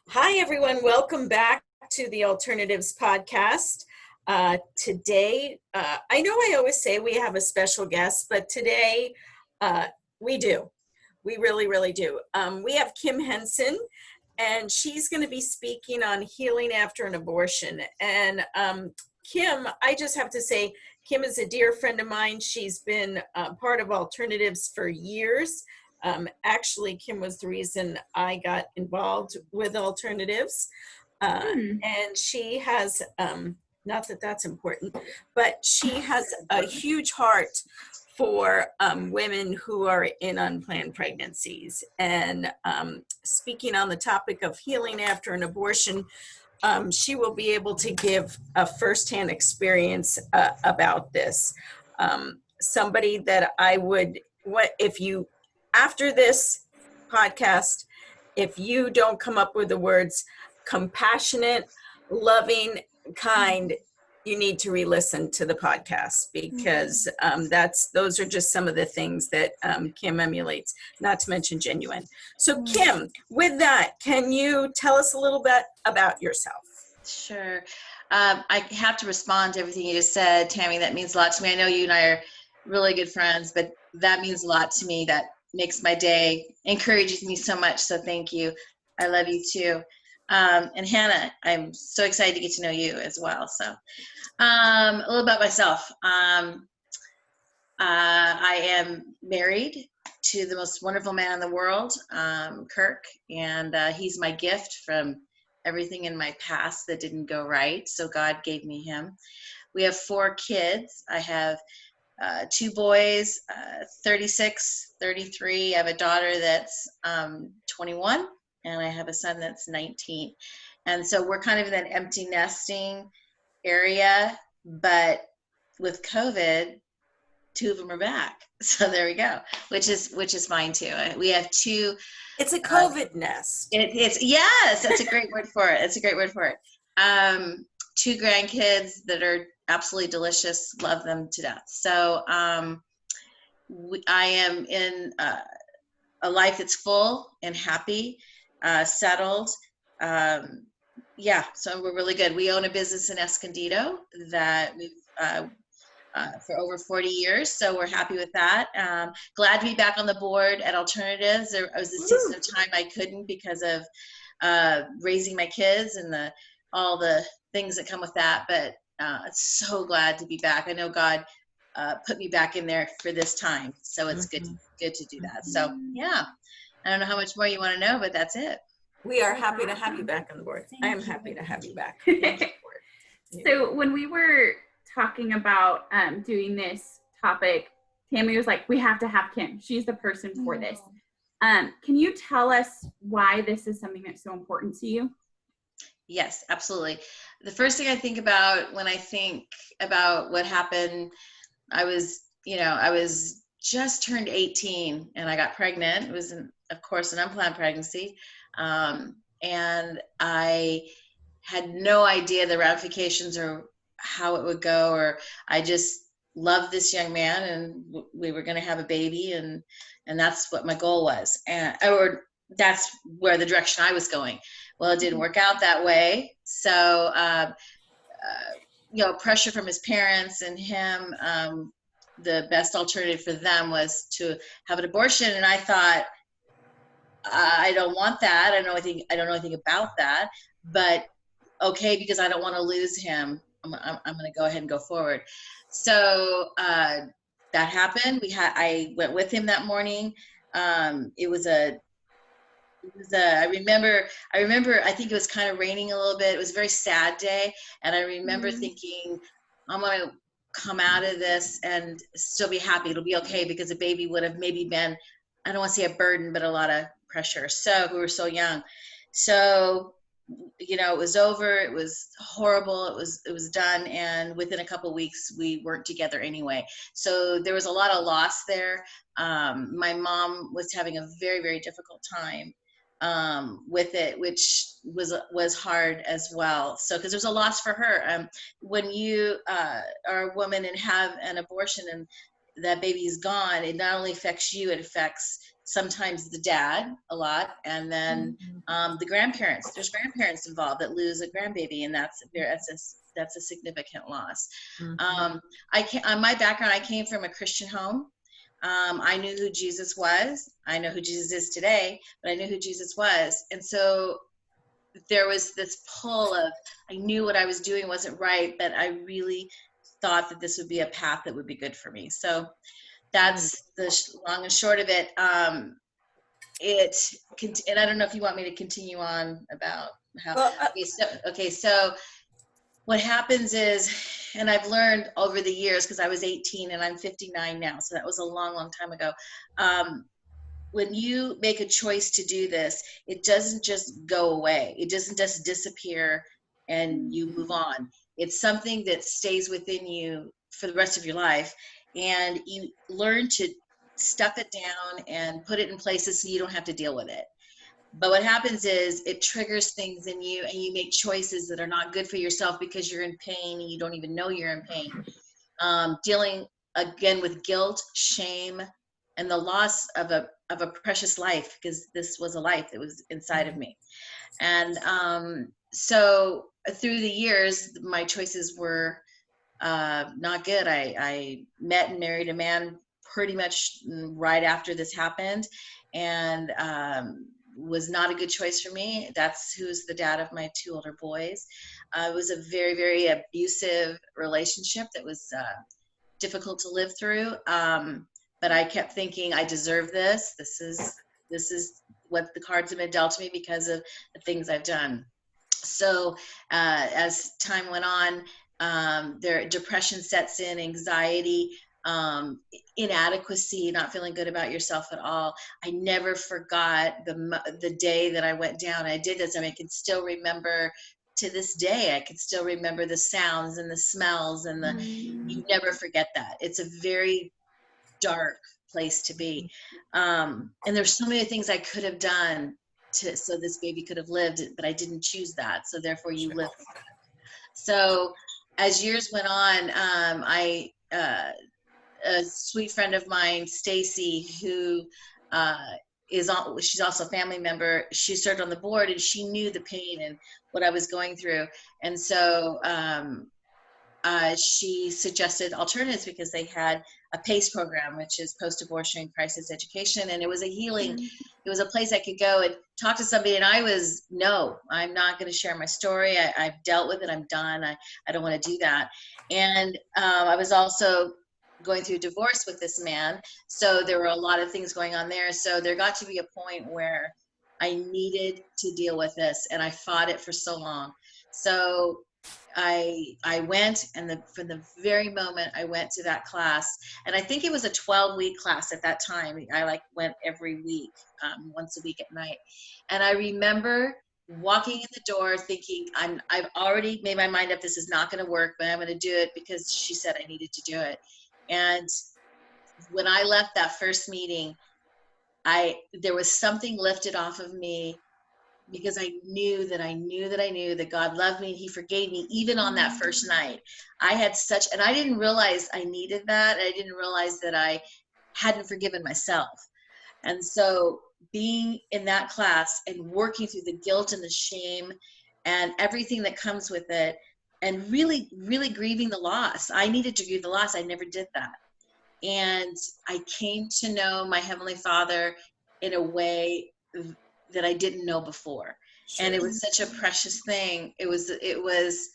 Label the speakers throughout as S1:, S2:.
S1: Hi, everyone. Welcome back to the Alternatives Podcast. Today, I know I always say we have a special guest, but today we do. We really, really do. We have Kim Henson, and she's going to be speaking on healing after an abortion. And Kim, I just have to say, Kim is a dear friend of mine. She's been part of Alternatives for years. Actually, Kim was the reason I got involved with Alternatives. And she has, not that that's important, but she has a huge heart for women who are in unplanned pregnancies. And speaking on the topic of healing after an abortion, she will be able to give a firsthand experience about this. Somebody that I would, if you, after this podcast, if you don't come up with the words compassionate, loving, kind, you need to re-listen to the podcast because those are just some of the things that Kim emulates, not to mention genuine. So Kim, with that, can you tell us a little bit about yourself?
S2: Sure. I have to respond to everything you just said, Tammy. That means a lot to me. I know you and I are really good friends, but that means a lot to me. That makes my day, encourages me so much. So thank you. I love you too. And Hannah, I'm so excited to get to know you as well. So a little about myself. I am married to the most wonderful man in the world, Kirk, and he's my gift from everything in my past that didn't go right. So God gave me him. We have 4 kids. I have 2 boys, 36, 33. I have a daughter that's 21, and I have a son that's 19. And so we're kind of in that empty nesting area, but with COVID, 2 of them are back. So there we go, which is fine too. We have 2.
S1: It's a COVID nest.
S2: Yes, that's a great word for it. It's a great word for it. 2 grandkids that are absolutely delicious. Love them to death. So I am in a life that's full and happy, settled. So we're really good. We own a business in Escondido that we've for over 40 years, so we're happy with that. Glad to be back on the board at Alternatives. There was a season of time I couldn't because of raising my kids and all the things that come with that, but so glad to be back. I know God put me back in there for this time, so it's good to do that. So yeah, I don't know how much more you want to know, but that's it.
S1: We are happy to have you back on the board. I am happy to have you back.
S3: So when we were talking about doing this topic, Tammy was like, we have to have Kim. She's the person for this. Can you tell us why this is something that's so important to you?
S2: Yes, absolutely. The first thing I think about when I think about what happened, I was just turned 18 and I got pregnant. It was, of course, an unplanned pregnancy. And I had no idea the ramifications or how it would go, or I just loved this young man and we were going to have a baby, and that's what my goal was, or that's where the direction I was going. Well, it didn't work out that way. So, pressure from his parents and him, the best alternative for them was to have an abortion. And I thought, I don't want that. I don't know anything about that, but okay, because I don't want to lose him, I'm going to go ahead and go forward. So that happened. I went with him that morning. I remember, I think it was kind of raining a little bit. It was a very sad day. And I remember thinking, I'm going to come out of this and still be happy. It'll be okay, because a baby would have maybe been, I don't want to say a burden, but a lot of pressure. So we were so young. So, it was over. It was horrible. It was done. And within a couple of weeks, we weren't together anyway. So there was a lot of loss there. My mom was having a very, very difficult time with it, which was hard as well. So, because there's a loss for her. When you are a woman and have an abortion and that baby is gone, it not only affects you, it affects sometimes the dad a lot, and then the grandparents. There's grandparents involved that lose a grandbaby, and that's a significant loss. My background, I came from a Christian home. I knew who Jesus was. I know who Jesus is today, but I knew who Jesus was. And so there was this pull of, I knew what I was doing wasn't right, but I really thought that this would be a path that would be good for me. So that's the long and short of it. And I don't know if you want me to continue on about how,
S1: Well,
S2: so what happens is, and I've learned over the years, because I was 18 and I'm 59 now, so that was a long, long time ago. When you make a choice to do this, it doesn't just go away. It doesn't just disappear and you move on. It's something that stays within you for the rest of your life. And you learn to stuff it down and put it in places so you don't have to deal with it. But what happens is it triggers things in you, and you make choices that are not good for yourself because you're in pain and you don't even know you're in pain. Dealing again with guilt, shame, and the loss of a precious life, because this was a life that was inside of me. And so through the years, my choices were not good. I met and married a man pretty much right after this happened, and was not a good choice for me. That's who's the dad of my 2 older boys. It was a very, very abusive relationship that was difficult to live through. But I kept thinking, I deserve this. This is what the cards have been dealt to me because of the things I've done. So as time went on, their depression sets in, anxiety, inadequacy, not feeling good about yourself at all. I never forgot the day that I went down. I did this, and I can still remember to this day. I can still remember the sounds and the smells, and you never forget that. It's a very dark place to be. And there's so many things I could have done so this baby could have lived, but I didn't choose that. So therefore you live. So as years went on, a sweet friend of mine, Stacy, who she's also a family member. She served on the board, and she knew the pain and what I was going through. And so she suggested alternatives, because they had a PACE program, which is post-abortion crisis education. And it was a healing. It was a place I could go and talk to somebody. And I'm not going to share my story. I've dealt with it. I'm done. I don't want to do that. And I was also going through divorce with this man. So there were a lot of things going on there. So there got to be a point where I needed to deal with this, and I fought it for so long. So I went, and from the very moment I went to that class, and I think it was a 12-week class at that time. I went every week, once a week at night. And I remember walking in the door thinking, I've already made my mind up, this is not going to work, but I'm going to do it because she said I needed to do it. And when I left that first meeting, there was something lifted off of me, because I knew that God loved me and he forgave me even on that first night. And I didn't realize I needed that. I didn't realize that I hadn't forgiven myself. And so being in that class and working through the guilt and the shame and everything that comes with it, and really, really grieving the loss. I needed to grieve the loss. I never did that. And I came to know my Heavenly Father in a way that I didn't know before. Sure. And it was such a precious thing. It was,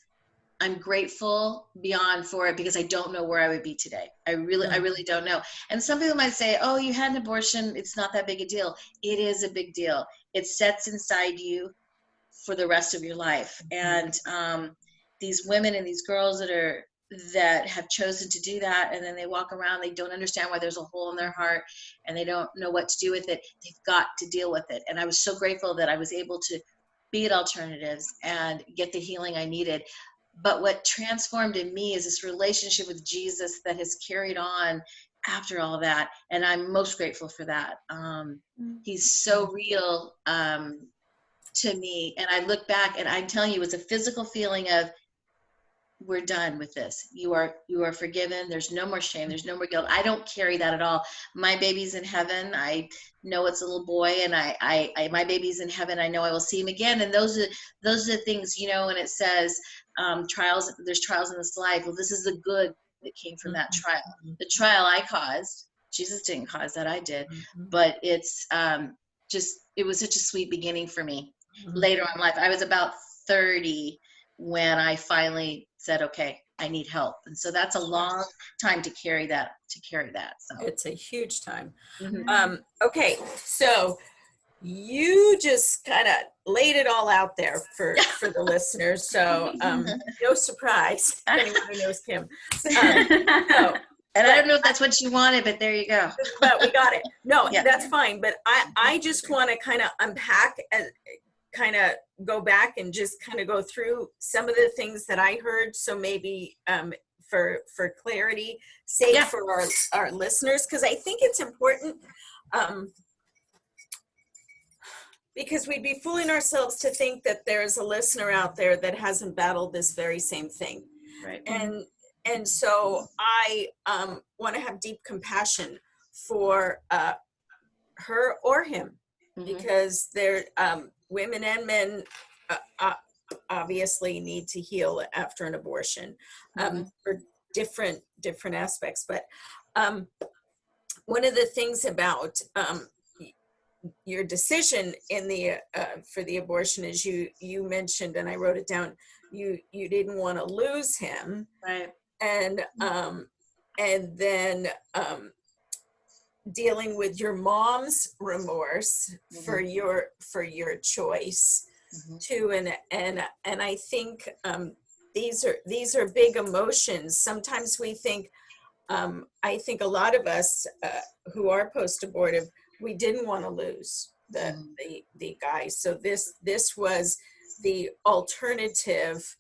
S2: I'm grateful beyond for it, because I don't know where I would be today. I really don't know. And some people might say, oh, you had an abortion, it's not that big a deal. It is a big deal. It sets inside you for the rest of your life. And these women and these girls that have chosen to do that, and then they walk around, they don't understand why there's a hole in their heart, and they don't know what to do with it. They've got to deal with it. And I was so grateful that I was able to be at Alternatives and get the healing I needed. But what transformed in me is this relationship with Jesus that has carried on after all that. And I'm most grateful for that. He's so real to me. And I look back, and I'm telling you, it was a physical feeling of, we're done with this. You are forgiven. There's no more shame. There's no more guilt. I don't carry that at all. My baby's in heaven. I know it's a little boy, and my baby's in heaven. I know I will see him again. And those are the things, when it says trials, there's trials in this life. Well, this is the good that came from that trial. The trial I caused, Jesus didn't cause that, I did. But it's it was such a sweet beginning for me. Later on in life, I was about 30 when I finally said, okay, I need help. And so that's a long time to carry that. So
S1: it's a huge time. Okay, so you just kind of laid it all out there for the listeners. So no surprise, anyone who knows Kim. No.
S2: And I don't know if that's what you wanted, but there you go.
S1: But we got it. No, that's fine. But I just want to kind of unpack and kind of go back and just kind of go through some of the things that I heard. So maybe for clarity sake for our listeners, because I think it's important, because we'd be fooling ourselves to think that there's a listener out there that hasn't battled this very same thing.
S2: Right.
S1: And so I want to have deep compassion for her or him, because they're women and men obviously need to heal after an abortion for different aspects. But one of the things about your decision in the for the abortion is you mentioned, and I wrote it down, you didn't want to lose him,
S2: right?
S1: And then dealing with your mom's remorse for your choice too, and I think these are big emotions. Sometimes we think, I think a lot of us who are post-abortive, we didn't want to lose the guy. So this was the alternative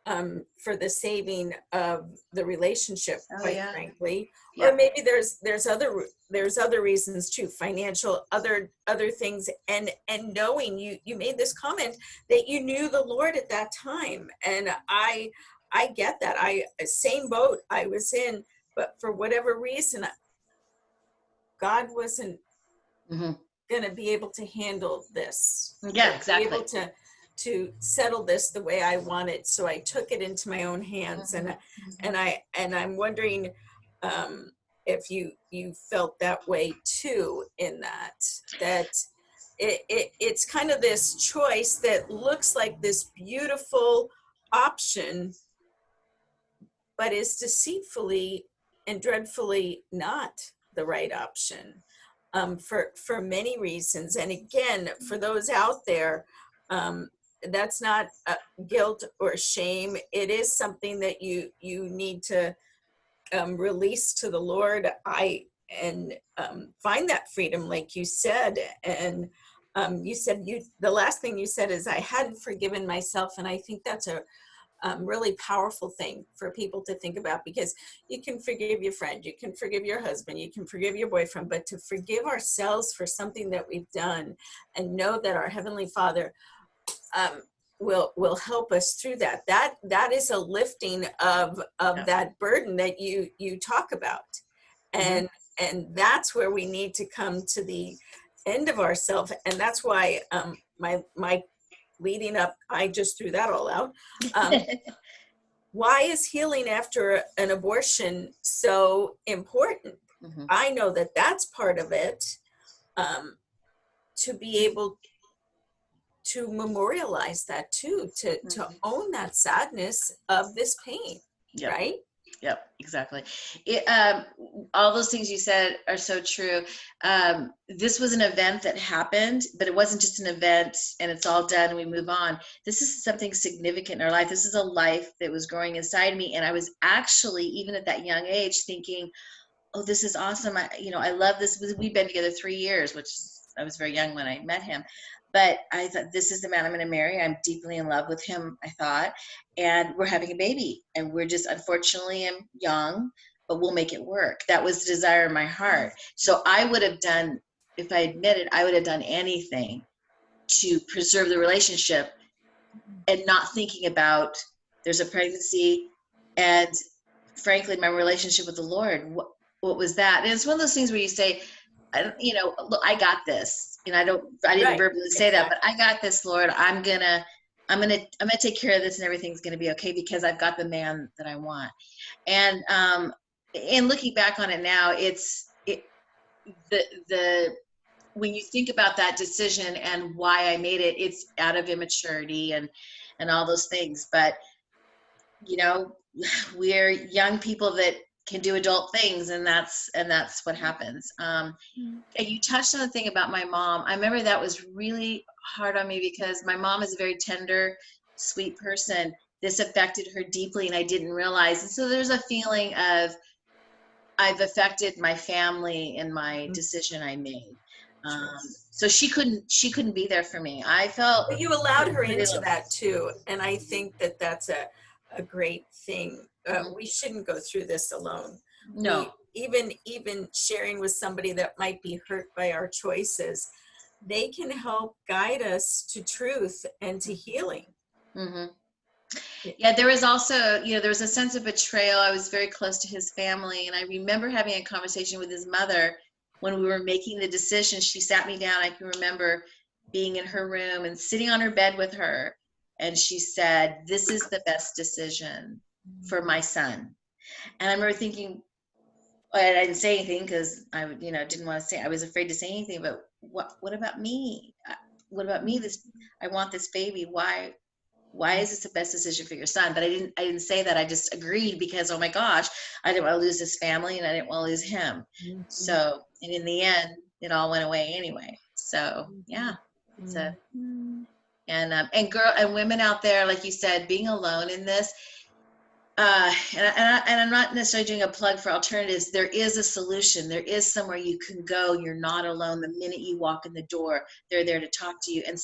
S1: for the saving of the relationship, quite frankly. Or maybe there's other reasons too, financial, other things, and knowing you made this comment that you knew the Lord at that time, and I get that. Same boat I was in, but for whatever reason, God wasn't going to be able to handle this.
S2: Yeah, exactly.
S1: Be able to settle this the way I wanted, so I took it into my own hands, and I'm wondering if you felt that way too, in that it's kind of this choice that looks like this beautiful option, but is deceitfully and dreadfully not the right option for many reasons. And again, for those out there, that's not guilt or shame. It is something that you need to release to the Lord. And find that freedom, like you said. And you said the last thing you said is, I hadn't forgiven myself, and I think that's a really powerful thing for people to think about, because you can forgive your friend, you can forgive your husband, you can forgive your boyfriend, but to forgive ourselves for something that we've done, and know that our Heavenly Father will help us through that. That is a lifting of that burden that you talk about, and that's where we need to come to the end of ourselves. And that's why my leading up, I just threw that all out. Why is healing after an abortion so important? I know that that's part of it, to be able to memorialize that too, to own that sadness of this pain, right?
S2: Yep, exactly. All those things you said are so true. This was an event that happened, but it wasn't just an event and it's all done and we move on. This is something significant in our life. This is a life that was growing inside me. And I was actually, even at that young age, thinking, oh, this is awesome. I love this. We've been together 3 years, which I was very young when I met him. But I thought, this is the man I'm going to marry. I'm deeply in love with him, I thought. And we're having a baby. And we're just, unfortunately, I'm young, but we'll make it work. That was the desire in my heart. So I would have done, if I admitted, I would have done anything to preserve the relationship, and not thinking about, there's a pregnancy, And frankly, my relationship with the Lord, what was that? And it's one of those things where you say, look, I got this. I didn't verbally say that, but I got this, Lord. I'm gonna take care of this, and everything's gonna be okay because I've got the man that I want. And looking back on it now, when you think about that decision and why I made it, it's out of immaturity and all those things. But we're young people that can do adult things, and that's what happens. And you touched on the thing about my mom. I remember that was really hard on me because my mom is a very tender, sweet person. This affected her deeply, and I didn't realize. And so there's a feeling of I've affected my family in my decision I made. So she couldn't be there for me. I felt.
S1: But you allowed her into that too, and I think that that's a great thing. We shouldn't go through this alone.
S2: No.
S1: Even sharing with somebody that might be hurt by our choices, they can help guide us to truth and to healing.
S2: Mm-hmm. Yeah, there was also, there was a sense of betrayal. I was very close to his family, and I remember having a conversation with his mother when we were making the decision. She sat me down. I can remember being in her room and sitting on her bed with her, and she said, "This is the best decision for my son." And I remember thinking, I didn't say anything because I didn't want to say, I was afraid to say anything, but what about me? What about me? I want this baby. Why is this the best decision for your son? But I didn't say that. I just agreed because, oh my gosh, I didn't want to lose this family and I didn't want to lose him. Mm-hmm. So, and in the end, it all went away anyway. So yeah. And women out there, like you said, being alone in this, and I'm not necessarily doing a plug for alternatives. There is a solution. There is somewhere you can go. You're not alone. The minute you walk in the door, they're there to talk to you. And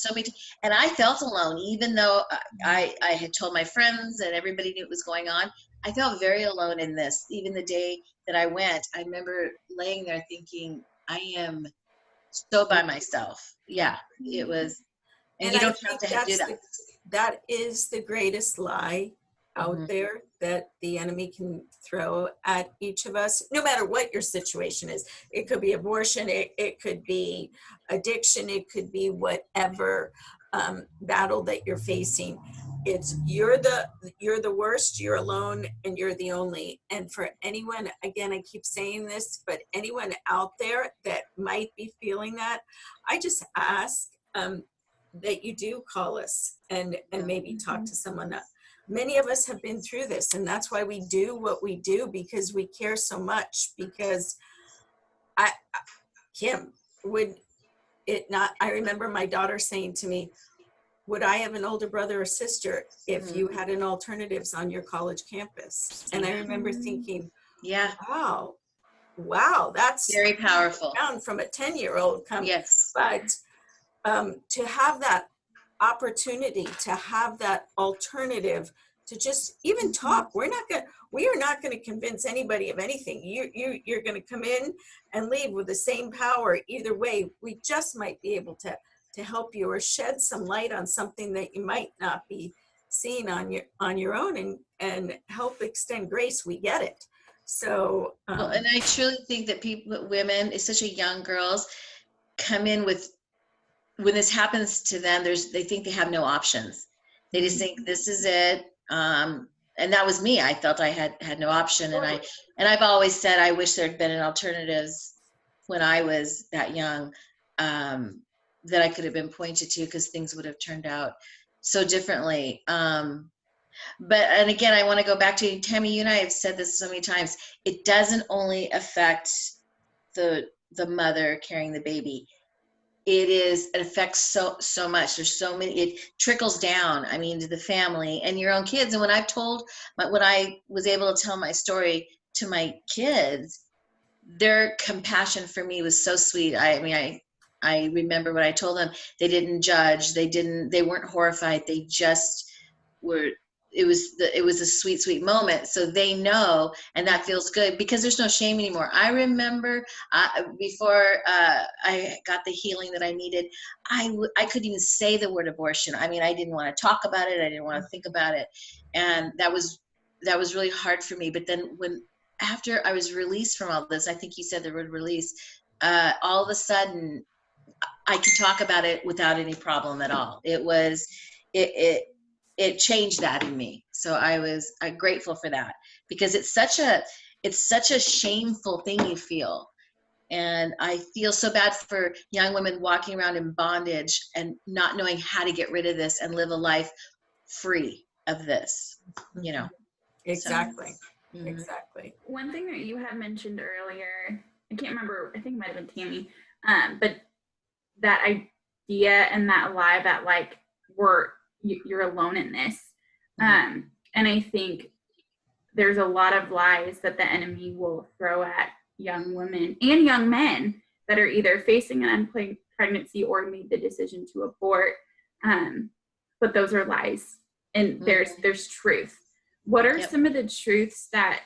S2: and I felt alone, even though I had told my friends and everybody knew what was going on. I felt very alone in this. Even the day that I went, I remember laying there thinking, I am so by myself. Yeah, it was. And you don't have to do that.
S1: That is the greatest lie out there that the enemy can throw at each of us, no matter what your situation is. It could be abortion, it could be addiction, it could be whatever battle that you're facing. It's you're the worst, you're alone, and you're the only. And for anyone, again, I keep saying this, but anyone out there that might be feeling that, I just ask that you do call us and maybe talk to someone. Many of us have been through this, and that's why we do what we do, because we care so much. Because Kim, would it not, I remember my daughter saying to me, would I have an older brother or sister if you had an alternatives on your college campus? And I remember thinking,
S2: yeah,
S1: wow, that's
S2: very powerful.
S1: Down from a 10-year-old coming.
S2: Yes.
S1: But to have that opportunity, to have that alternative, to just even talk. We are not going to convince anybody of anything. You're going to come in and leave with the same power. Either way, we just might be able to help you or shed some light on something that you might not be seeing on your own, and help extend grace. We get it. So
S2: and I truly think that women, especially young girls, come in with, when this happens to them, they think they have no options. They just think this is it. And that was me. I felt I had no option. And I've always said, I wish there'd been an alternatives when I was that young, that I could have been pointed to, because things would have turned out so differently. And again, I want to go back to Tammy, you and I have said this so many times. It doesn't only affect the mother carrying the baby. It affects so much. There's so many, it trickles down, to the family and your own kids. And when I was able to tell my story to my kids, their compassion for me was so sweet. I remember what I told them. They didn't judge. They weren't horrified. They just were. It was a sweet, sweet moment. So they know, and that feels good, because there's no shame anymore. I remember before I got the healing that I needed, I couldn't even say the word abortion. I didn't want to talk about it. I didn't want to think about it. And that was that was really hard for me. But then after I was released from all this, I think you said the word release, all of a sudden I could talk about it without any problem at all. It changed that in me. So I'm grateful for that, because it's such a shameful thing you feel. And I feel so bad for young women walking around in bondage and not knowing how to get rid of this and live a life free of this, you know.
S1: Exactly.
S2: So,
S1: Exactly.
S3: One thing that you had mentioned earlier, I can't remember, I think it might have been Tammy, but that idea and that lie that like you're alone in this. And I think there's a lot of lies that the enemy will throw at young women and young men that are either facing an unplanned pregnancy or made the decision to abort. But those are lies, and there's truth. What are some of the truths that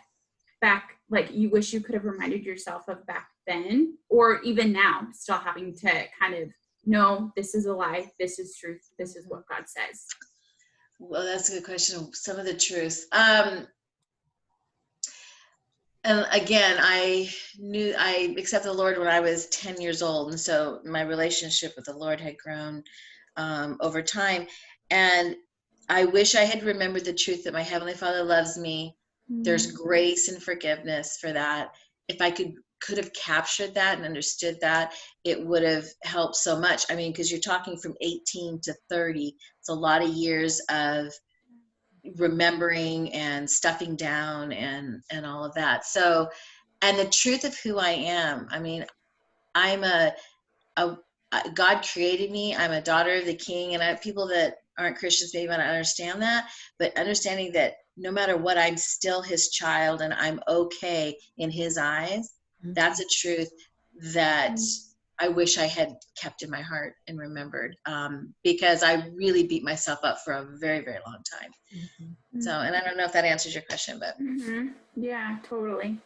S3: like you wish you could have reminded yourself of back then, or even now, still having to kind of know this is a lie, this is truth, this is what God says?
S2: Well, that's a good question. Some of the truths. And again, I accepted the Lord when I was 10 years old. And so my relationship with the Lord had grown over time. And I wish I had remembered the truth that my Heavenly Father loves me. There's grace and forgiveness for that. If I could have captured that and understood that, it would have helped so much. I mean, because you're talking from 18 to 30. It's a lot of years of remembering and stuffing down and all of that. So, and the truth of who I am, I mean, I'm God created me. I'm a daughter of the King, and people that aren't Christians maybe might not understand that, but understanding that no matter what, I'm still his child and I'm okay in his eyes. That's a truth that I wish I had kept in my heart and remembered, because I really beat myself up for a very, very long time. So, and I don't know if that answers your question, but.
S3: Yeah, totally.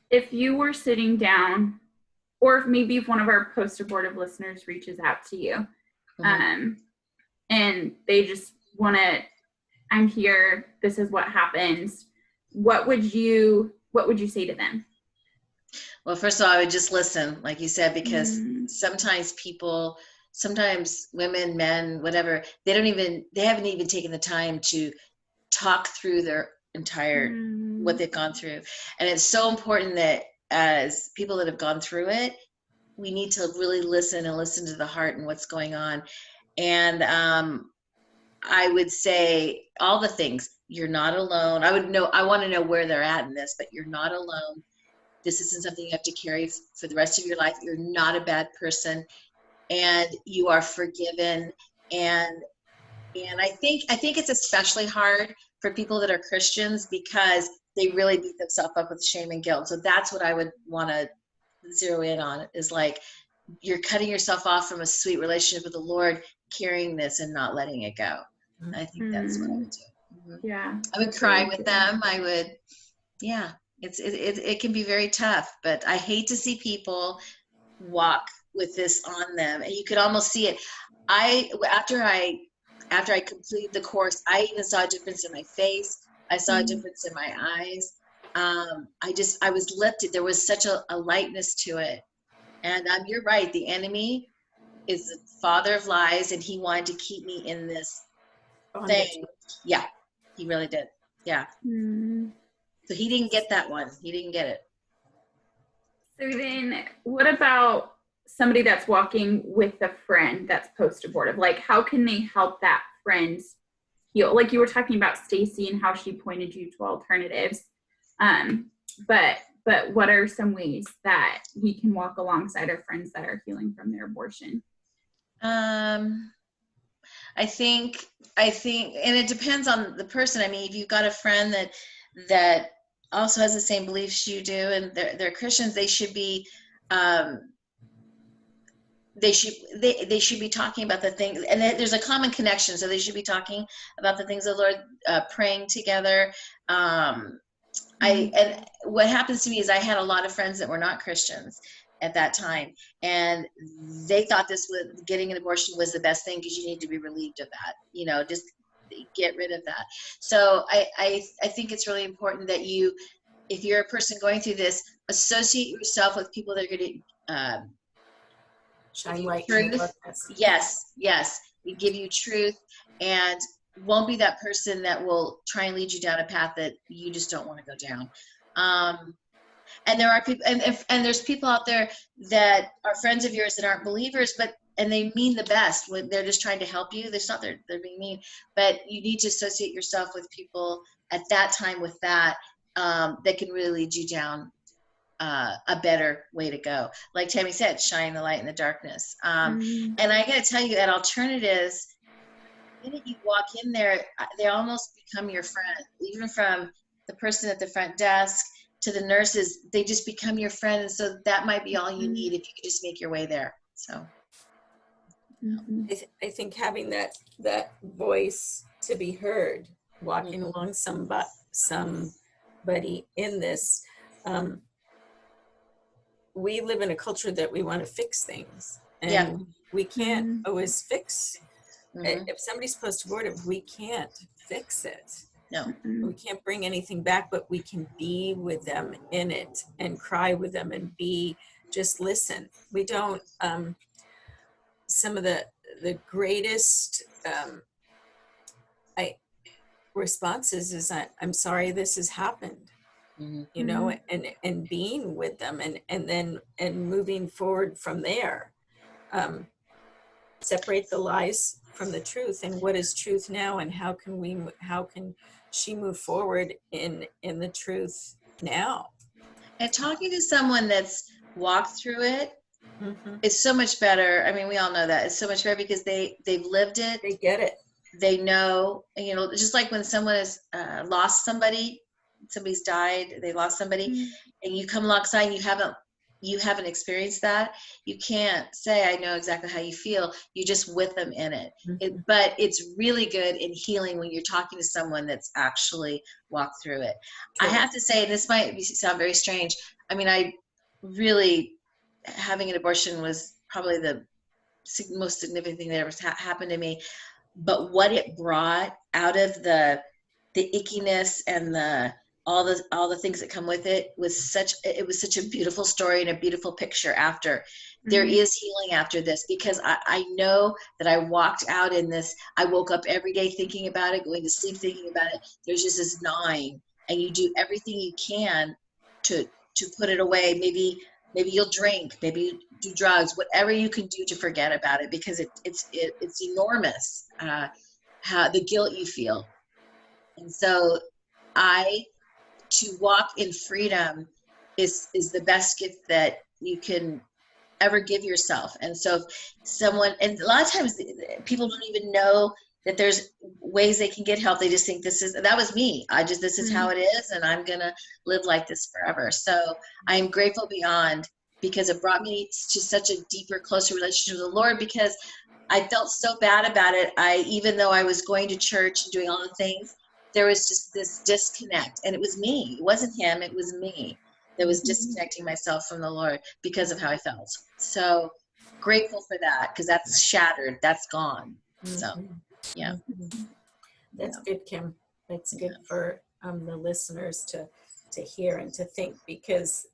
S3: If you were sitting down, or if maybe if one of our post-abortive listeners reaches out to you, and they just want to, I'm here, this is what happens, what would you say to them?
S2: Well, first of all, I would just listen, like you said, because sometimes women, men, whatever, they haven't even taken the time to talk through their entire, what they've gone through. And it's so important that as people that have gone through it, we need to really listen to the heart and what's going on. And I would say all the things. You're not alone. I want to know where they're at in this, but you're not alone. This isn't something you have to carry for the rest of your life. You're not a bad person, and you are forgiven. And I think it's especially hard for people that are Christians, because they really beat themselves up with shame and guilt. So that's what I would want to zero in on, is like, you're cutting yourself off from a sweet relationship with the Lord, carrying this and not letting it go. I think that's what I would do.
S3: Yeah.
S2: I would cry with them. I would, yeah. It can be very tough, but I hate to see people walk with this on them, and you could almost see it. After I completed the course, I even saw a difference in my face. I saw a difference in my eyes. I was lifted. There was such a lightness to it. And you're right. The enemy is the father of lies, and he wanted to keep me in this thing. Yeah, he really did. Yeah. So he didn't get that one. He didn't get it.
S3: So then what about somebody that's walking with a friend that's post-abortive? Like, how can they help that friend heal? Like you were talking about Stacy and how she pointed you to alternatives. But what are some ways that we can walk alongside our friends that are healing from their abortion?
S2: I think, and it depends on the person. I mean, if you've got a friend that also has the same beliefs you do, and they're Christians, they should be, they should be talking about the things, and there's a common connection. So they should be talking about the things of the Lord, praying together. And what happens to me is I had a lot of friends that were not Christians at that time, and they thought getting an abortion was the best thing, because you need to be relieved of that, just get rid of that. So I think it's really important that you, if you're a person going through this, associate yourself with people that are going to
S1: Shine light in
S2: truth.
S1: the darkness.
S2: Yes. We give you truth, and won't be that person that will try and lead you down a path that you just don't want to go down. And there are people, and there's people out there that are friends of yours that aren't believers, and they mean the best when they're just trying to help you. There's not they're being mean, but you need to associate yourself with people at that time with that can really lead you down a better way to go. Like Tammy said, shine the light in the darkness. And I got to tell you, at Alternatives, the minute you walk in there, they almost become your friend. Even from the person at the front desk to the nurses, they just become your friend. And so that might be all you need if you could just make your way there. So
S1: I think having that voice to be heard, walking along somebody in this, we live in a culture that we want to fix things, and we can't always fix. If somebody's post-abortive, we can't fix it.
S2: No,
S1: we can't bring anything back, but we can be with them in it and cry with them and just listen. We don't, some of the greatest responses is I'm sorry this has happened. You know, and being with them and then moving forward from there. Separate the lies from the truth, and what is truth now, and how can she move forward in the truth now?
S2: And talking to someone that's walked through it is so much better. I mean, we all know that it's so much better because they've lived it.
S1: They get it.
S2: They know, you know, just like when someone has lost somebody, somebody's died, they lost somebody, and you come alongside and you haven't experienced that, you can't say I know exactly how you feel. You're just with them in it. But it's really good in healing when you're talking to someone that's actually walked through it. True. I have to say, and this might sound very strange, I mean, I really, having an abortion was probably the most significant thing that ever happened to me. But what it brought out of the ickiness and all the things that come with it was such a beautiful story and a beautiful picture after. There is healing after this, because I know that I walked out in this. I woke up every day thinking about it, going to sleep thinking about it. There's just this gnawing, and you do everything you can to put it away. Maybe you'll drink, maybe you do drugs, whatever you can do to forget about it, because it's enormous how the guilt you feel. And so to walk in freedom is the best gift that you can ever give yourself. And so and a lot of times people don't even know that there's ways they can get help. They just think that was me. This is how it is, and I'm gonna live like this forever. So I'm grateful beyond, because it brought me to such a deeper, closer relationship with the Lord, because I felt so bad about it. Even though I was going to church and doing all the things, there was just this disconnect, and it was me. It wasn't him. It was me that was disconnecting myself from the Lord because of how I felt. So grateful for that, because that's shattered. That's gone. So, yeah.
S1: That's good, Kim. That's good for the listeners to hear and to think, because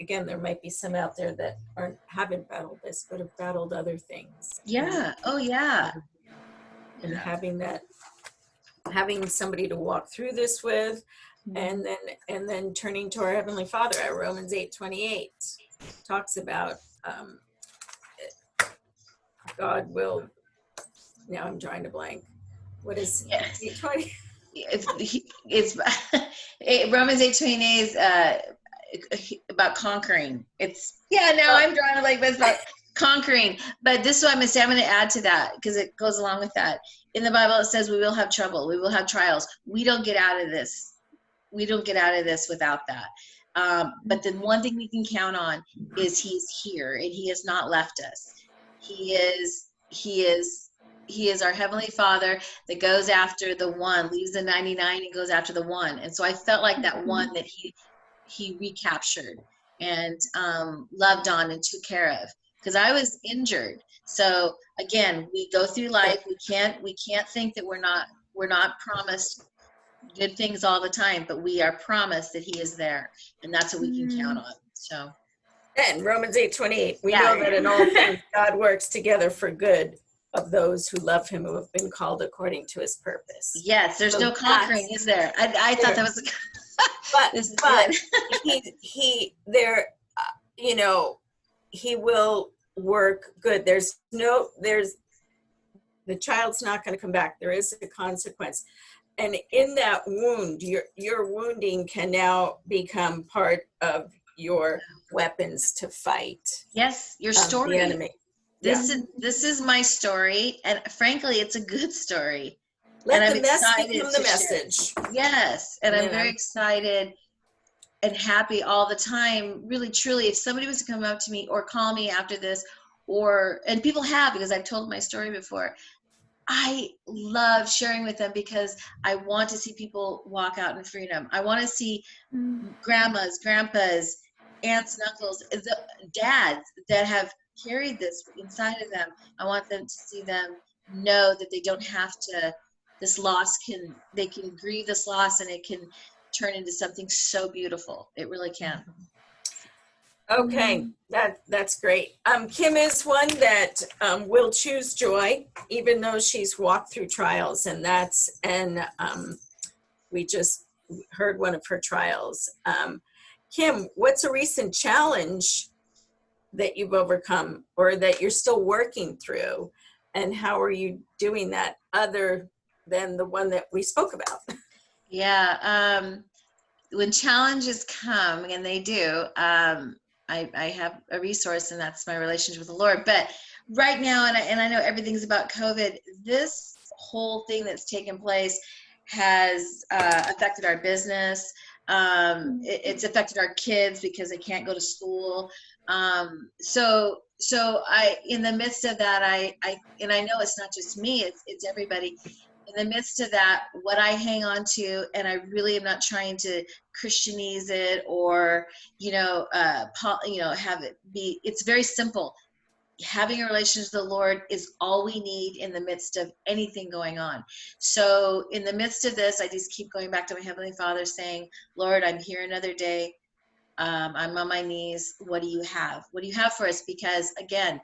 S1: again, there might be some out there that haven't battled this, but have battled other things.
S2: Yeah. Oh, yeah.
S1: And having somebody to walk through this with, and then turning to our Heavenly Father. At Romans 8:28 talks about God will. Now I'm drawing a blank. What is 8:20?
S2: It's Romans 8:28 is about conquering. I'm drawing a blank, but it's about conquering. But this is what I'm going to say. I'm going to add to that, because it goes along with that. In the Bible, it says we will have trouble. We will have trials. We don't get out of this. We don't get out of this without that. But the one thing we can count on is He's here, and He has not left us. He is our Heavenly Father that goes after the one, leaves the 99 and goes after the one. And so I felt like that one that he recaptured and loved on and took care of, because I was injured. So again, we go through life. We can't think that we're not we're not promised good things all the time, but we are promised that he is there, and that's what we can count on. So,
S1: and Romans 8:28, we
S2: Yeah.
S1: know that in all things God works together for good of those who love him, who have been called according to his purpose.
S2: yes, there's
S1: So
S2: no conquering, is there? I thought that was this is
S1: but
S2: good.
S1: he there, you know, he will work good. There's the child's not going to come back. There is a consequence. And in that wound, your wounding can now become part of your weapons to fight
S2: Yes, your story.
S1: the enemy.
S2: This is my story, and frankly, it's a good story.
S1: Let
S2: and
S1: the
S2: I'm
S1: mess
S2: excited
S1: become
S2: to
S1: the
S2: share.
S1: message.
S2: Yes, and I'm
S1: Yeah.
S2: very excited and happy all the time. Really, truly, if somebody was to come up to me or call me after this, and people have, because I've told my story before, I love sharing with them because I want to see people walk out in freedom. I want to see grandmas, grandpas, aunts, and uncles, the dads that have carried this inside of them. I want them to see them know that they don't have to, they can grieve this loss, and it can turn into something so beautiful. It really can.
S1: Okay, that's great. Kim is one that will choose joy, even though she's walked through trials, and we just heard one of her trials. Kim, what's a recent challenge that you've overcome or that you're still working through, and how are you doing that other than the one that we spoke about?
S2: Yeah, when challenges come, and they do, I have a resource, and that's my relationship with the Lord. But right now, and I know everything's about COVID, this whole thing that's taken place has affected our business. It's affected our kids because they can't go to school. So in the midst of that, I know it's not just me, it's everybody. In the midst of that, what I hang on to, and I really am not trying to Christianize it or, have it be, it's very simple. Having a relationship with the Lord is all we need in the midst of anything going on. So in the midst of this, I just keep going back to my Heavenly Father saying, Lord, I'm here another day. I'm on my knees. What do you have? What do you have for us? Because again,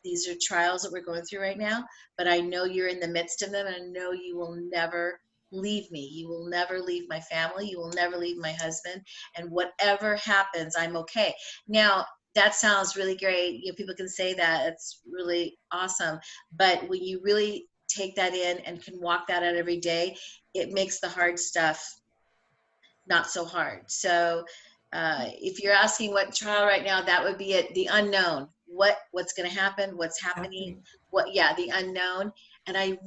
S2: these are trials that we're going through right now, but I know you're in the midst of them, and I know you will never leave me. You will never leave my family. You will never leave my husband. And whatever happens, I'm okay. Now, that sounds really great. People can say that. It's really awesome. But when you really take that in and can walk that out every day, it makes the hard stuff not so hard. So if you're asking what trial right now, that would be it. The unknown. What's going to happen? What's happening? The unknown. And I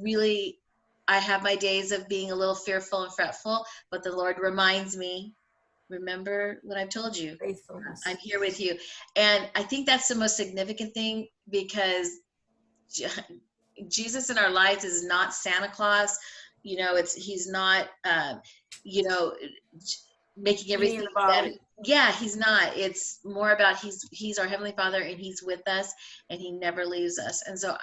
S2: have my days of being a little fearful and fretful, but the Lord reminds me, remember what I've told you.
S1: Faithfulness.
S2: I'm here with you. And I think that's the most significant thing, because Jesus in our lives is not Santa Claus. He's not, making everything better. Yeah, he's not. It's more about he's our Heavenly Father, and he's with us, and he never leaves us. And so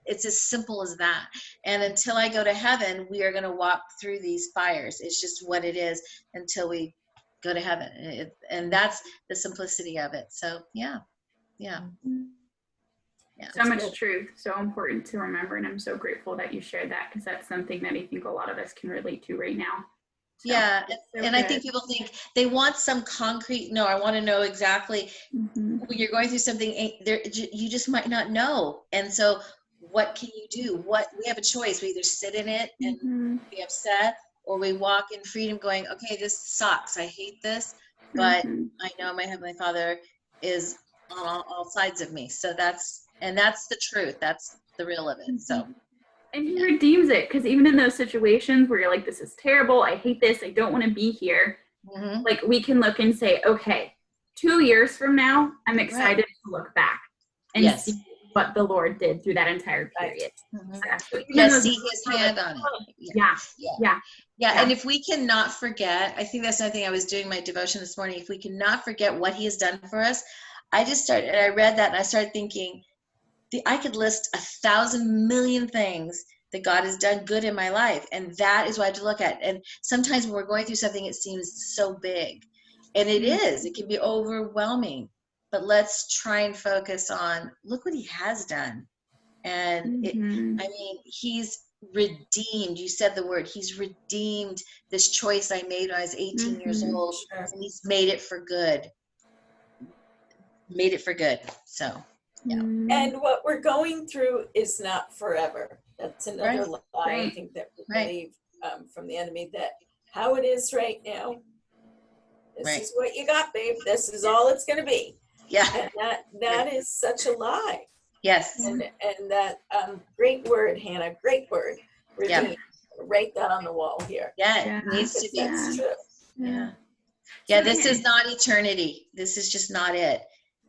S2: it's as simple as that. And until I go to heaven, we are going to walk through these fires. It's just what it is until we go to heaven. And that's the simplicity of it. So yeah.
S3: So much truth, so important to remember, and I'm so grateful that you shared that, because that's something that I think a lot of us can relate to right now. So,
S2: yeah, and I think people think they want some concrete. No, I want to know exactly when you're going through something. You just might not know, and so what can you do? We have a choice. We either sit in it and be upset, or we walk in freedom, going, "Okay, this sucks. I hate this, but I know my Heavenly Father is on all sides of me." So that's the truth. That's the real of it. So.
S3: And he redeems it, because even in those situations where you're like, this is terrible, I hate this, I don't want to be here, like we can look and say, okay, 2 years from now, I'm excited to look back and see what the Lord did through that entire period.
S2: See his hand on it. Yeah. And if we cannot forget, I think that's another thing. I was doing my devotion this morning. If we cannot forget what he has done for us, I read that and I started thinking, I could list 1,000 million things that God has done good in my life. And that is what I have to look at. And sometimes when we're going through something, it seems so big. And it is. It can be overwhelming. But let's try and focus on, look what he has done. And he's redeemed. You said the word. He's redeemed this choice I made when I was 18 years old.
S1: Sure.
S2: And he's made it for good. Made it for good. So, yeah.
S1: And what we're going through is not forever. That's another
S2: Right.
S1: lie I think that we believe from the enemy, that how it is right now, this is what you got, babe. This is all it's going to be.
S2: Yeah.
S1: And that is such a lie.
S2: Yes.
S1: And that great word, Hannah, great word. Redeemed. Write that on the wall here.
S2: Yeah, it needs to be.
S1: That's true.
S2: Yeah. Yeah, this is not eternity. This is just not it.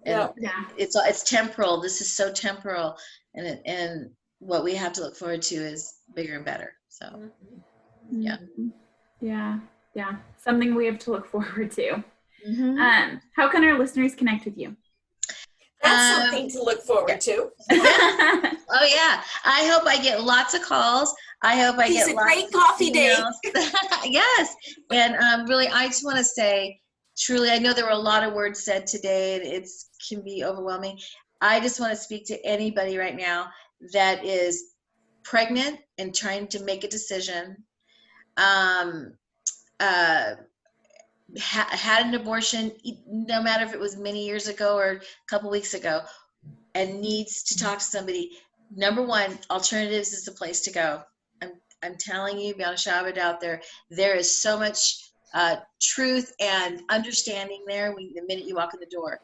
S2: And it's temporal. This is so temporal. And what we have to look forward to is bigger and better. So, yeah.
S3: Yeah. Yeah. Something we have to look forward to. How can our listeners connect with you?
S1: That's something to look forward to.
S2: Oh yeah. I hope I get lots of calls. I hope I get lots
S1: great coffee date.
S2: Yes. And really, I just want to say, truly, I know there were a lot of words said today, and it can be overwhelming. I just want to speak to anybody right now that is pregnant and trying to make a decision, had an abortion, no matter if it was many years ago or a couple weeks ago, and needs to talk to somebody. Number one, alternatives is the place to go. I'm telling you, beyond a shadow of a doubt, there is so much truth and understanding there the minute you walk in the door.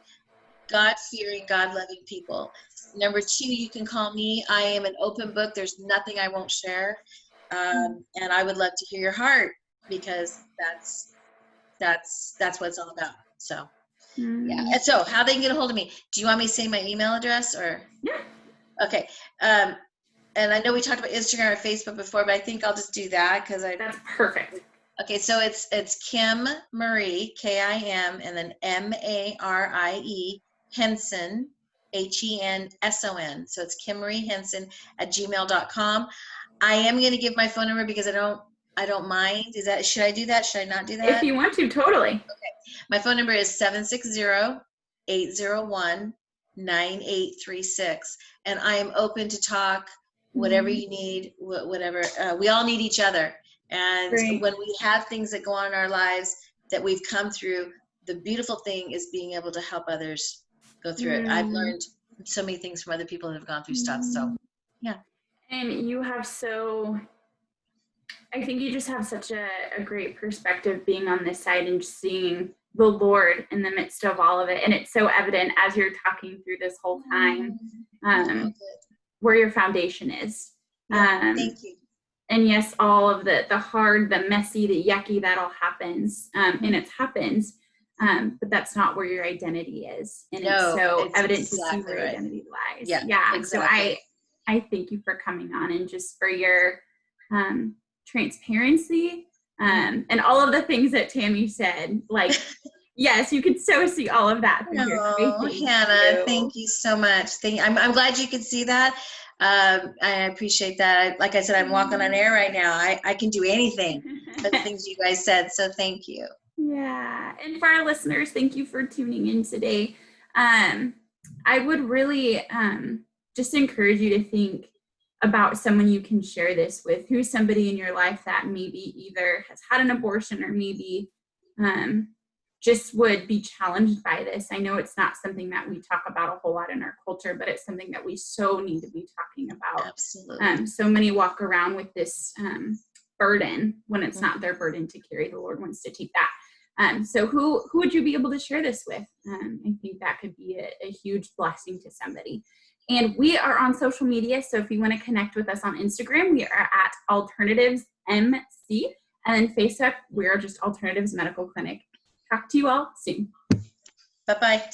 S2: God-fearing, God-loving people. Number two, you can call me. I am an open book. There's nothing I won't share. And I would love to hear your heart, because that's what it's all about. So, yeah. And so how they can get a hold of me. Do you want me to say my email address or?
S3: Yeah.
S2: Okay. And I know we talked about Instagram or Facebook before, but I think I'll just do that because
S3: that's perfect.
S2: Okay, so it's Kim Marie, Kim, and then Marie Henson, Henson. So it's Kim Marie Henson @gmail.com. I am going to give my phone number because I don't mind. Should I do that? Should I not do that?
S3: If you want to, totally.
S2: Okay. My phone number is 760-801-9836. And I am open to talk, whatever you need, whatever. We all need each other. And when we have things that go on in our lives that we've come through, the beautiful thing is being able to help others go through it. I've learned so many things from other people that have gone through stuff. So, yeah.
S3: And you have I think you just have such a great perspective being on this side and just seeing the Lord in the midst of all of it. And it's so evident as you're talking through this whole time where your foundation is.
S2: Thank you.
S3: And yes, all of the hard, the messy, the yucky, that all happens. And it happens. But that's not where your identity is. And it's so evident to see where your identity lies. Yeah. Exactly. So I thank you for coming on and just for your transparency and all of the things that Tammy said. Like, yes, you could so see all of that through your faith.
S2: Hannah, thank you so much. I'm glad you could see that. I appreciate that. Like I said, I'm walking on air right now. I can do anything but the things you guys said. So thank you.
S3: Yeah. And for our listeners, thank you for tuning in today. I would really just encourage you to think about someone you can share this with, who's somebody in your life that maybe either has had an abortion or maybe just would be challenged by this. I know it's not something that we talk about a whole lot in our culture, but it's something that we so need to be talking about.
S2: Absolutely.
S3: So many walk around with this burden when it's not their burden to carry. The Lord wants to take that. So who would you be able to share this with? I think that could be a huge blessing to somebody. And we are on social media. So if you want to connect with us on Instagram, we are at Alternatives MC. And then Facebook, we are just Alternatives Medical Clinic. Talk to you all soon.
S2: Bye-bye.